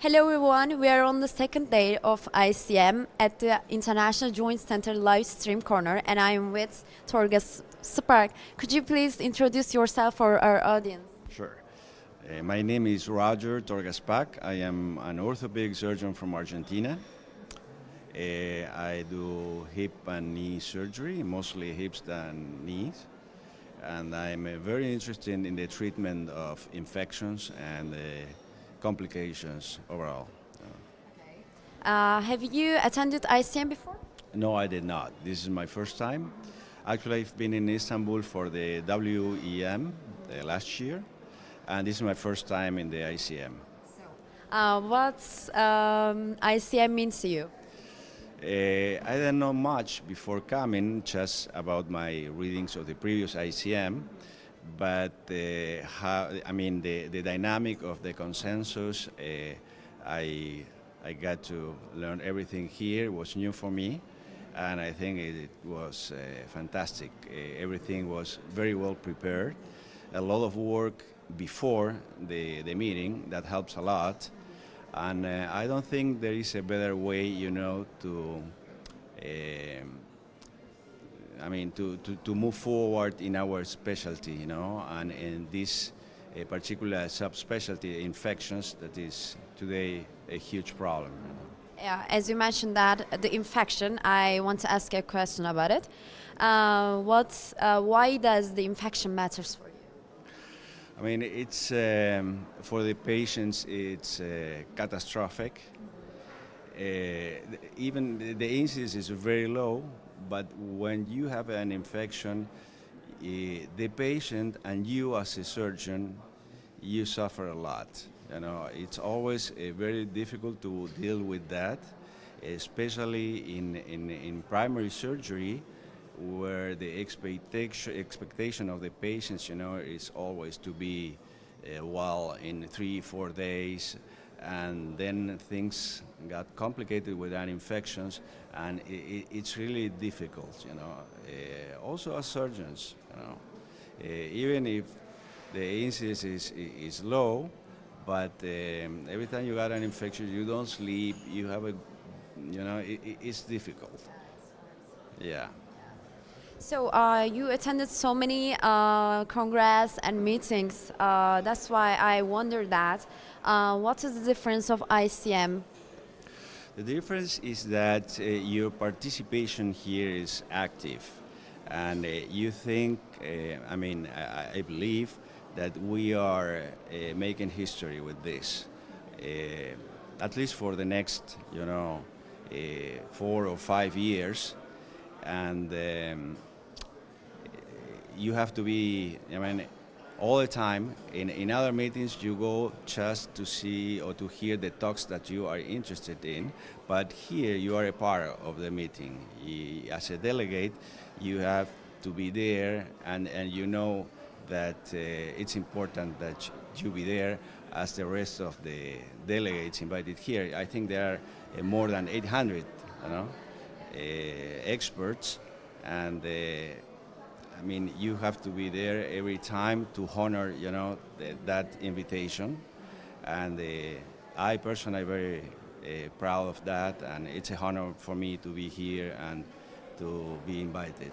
Hello everyone, we are on the second day of ICM at the International Joint Center live stream corner and I am with Torga Spak. Could you please introduce yourself for our audience? Sure. My name is Roger Torga Spak. I am an orthopedic surgeon from Argentina. I do hip and knee surgery, mostly hips and knees. And I'm very interested in the treatment of infections and complications overall. Have you attended ICM before? No, I did not. This is my first time. Actually, I've been in Istanbul for the WEM last year, and this is my first time in the ICM. What's ICM means to you? I didn't know much before coming, just about my readings of the previous ICM, but the dynamic of the consensus, I got to learn everything here. It was new for me, and I think it was fantastic. Everything was very well prepared. A lot of work before the meeting, that helps a lot. And I don't think there is a better way, to move forward in our specialty, and in this particular subspecialty infections that is today a huge problem. Yeah, as you mentioned that the infection, I want to ask a question about it. Why does the infection matters for you? I mean, it's for the patients, it's catastrophic. Even the incidence is very low, but when you have an infection, the patient and you as a surgeon, you suffer a lot. It's always very difficult to deal with that, especially in primary surgery, where the expectation of the patients, is always to be well in 3-4 days, and then things got complicated with that infections, and it's really difficult, also as surgeons, even if the incidence is low, but every time you got an infection, you don't sleep, you have it's difficult. Yeah. So you attended so many congress and meetings. That's why I wonder that. What is the difference of ICM? The difference is that your participation here is active, and you think, I believe that we are making history with this, at least for the next, 4 or 5 years. And you have to be, all the time. In other meetings, you go just to see or to hear the talks that you are interested in, but here you are a part of the meeting. As a delegate, you have to be there, and you know that it's important that you be there as the rest of the delegates invited here. I think there are more than 800, experts, and you have to be there every time to honor, that invitation. And I personally am very proud of that, and it's a honor for me to be here and to be invited.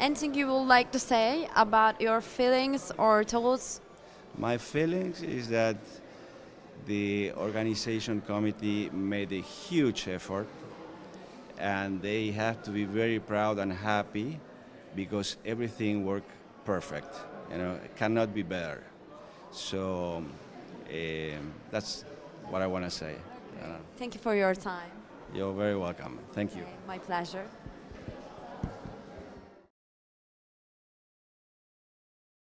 Anything you would like to say about your feelings or thoughts? My feelings is that the organization committee made a huge effort, and they have to be very proud and happy because everything worked perfect. It cannot be better. So that's what I want to say. Thank you for your time. You're very welcome. Thank you. My pleasure.